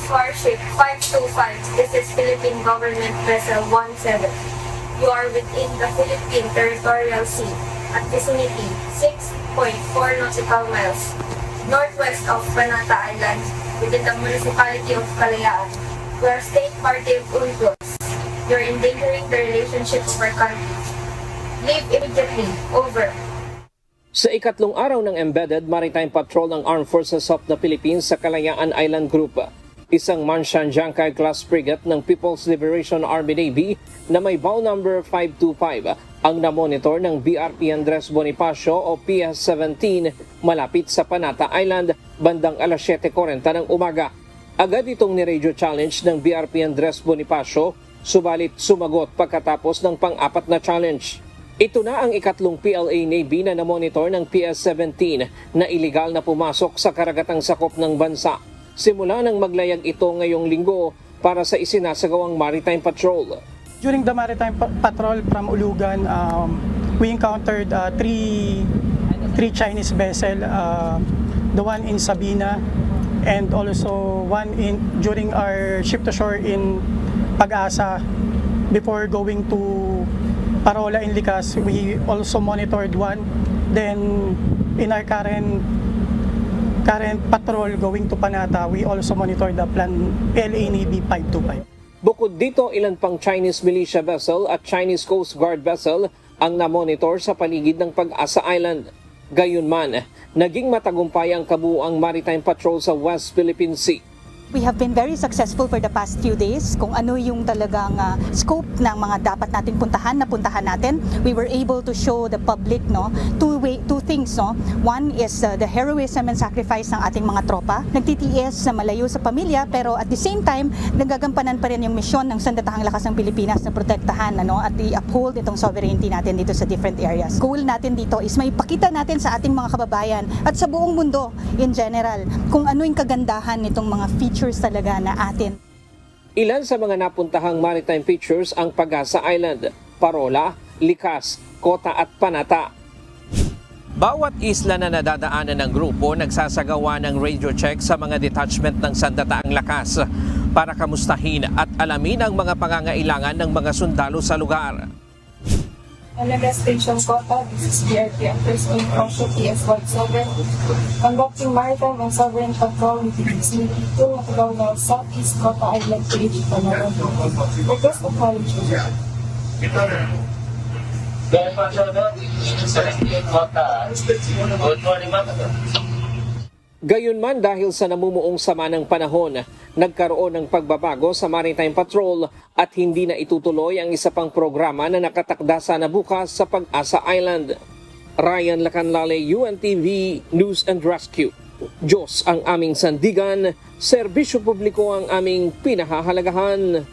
Warship 525. This is Philippine Government Vessel 17. You are within the Philippine Territorial Sea at vicinity 6.4 nautical miles northwest of Banata Island within the municipality of Kalayaan. We are state party of UNCLOS. You're endangering the relationship of our countries. Leave immediately. Over. Sa ikatlong araw ng Embedded Maritime Patrol ng Armed Forces of the Philippines sa Kalayaan Island Group, isang Manshan-Jiangkai class frigate ng People's Liberation Army Navy na may bow number 525 ang namonitor ng BRP Andres Bonifacio o PS-17 malapit sa Panata Island bandang alas 7:40 ng umaga. Agad itong ni-radio challenge ng BRP Andres Bonifacio, subalit sumagot pagkatapos ng pang-apat na challenge. Ito na ang ikatlong PLA Navy na namonitor ng PS-17 na iligal na pumasok sa karagatang sakop ng bansa. Simula nang maglayag ito ngayong linggo para sa isinasagawang maritime patrol. During the maritime patrol from Ulugan, we encountered three Chinese vessels, the one in Sabina and also one during our ship to shore in Pag-asa. Before going to Parola in Likas, we also monitored one. Then in our current patrol going to Panata, we also monitored the PLA Navy 525. Bukod dito, ilan pang Chinese militia vessel at Chinese Coast Guard vessel ang namonitor sa paligid ng Pag-asa Island. Gayunman, naging matagumpay ang kabuuang maritime patrol sa West Philippine Sea. We have been very successful for the past few days. Kung ano yung talagang scope ng mga dapat nating puntahan natin. We were able to show the public two things. One is the heroism and sacrifice ng ating mga tropa. Nagtitiis na malayo sa pamilya pero at the same time nagagampanan pa rin yung misyon ng Sandatahang Lakas ng Pilipinas na protektahan at i-uphold itong sovereignty natin dito sa different areas. Goal natin dito is may pakita natin sa ating mga kababayan at sa buong mundo in general kung ano yung kagandahan nitong mga features talaga na atin. Ilan sa mga napuntahang maritime features ang Pag-asa Island, Parola, Likas, Kota at Panata. Bawat isla na nadadaanan ng grupo nagsasagawa ng radio check sa mga detachment ng Sandataang Lakas para kamustahin at alamin ang mga pangangailangan ng mga sundalo sa lugar. Alaga Station Kota, this is BRP First in Osho PS-17, conducting maritime and sovereign patrol within vicinity 2 Matagaw Southeast Kota Island, Philippines, Panawan. Request of knowledge. Gayunman dahil sa namumuong sama ng panahon, nagkaroon ng pagbabago sa maritime patrol at hindi na itutuloy ang isa pang programa na nakatakda sana bukas sa Pag-asa Island. Ryan Lacanlale, UNTV News and Rescue. Diyos ang aming sandigan, serbisyo publiko ang aming pinahahalagahan.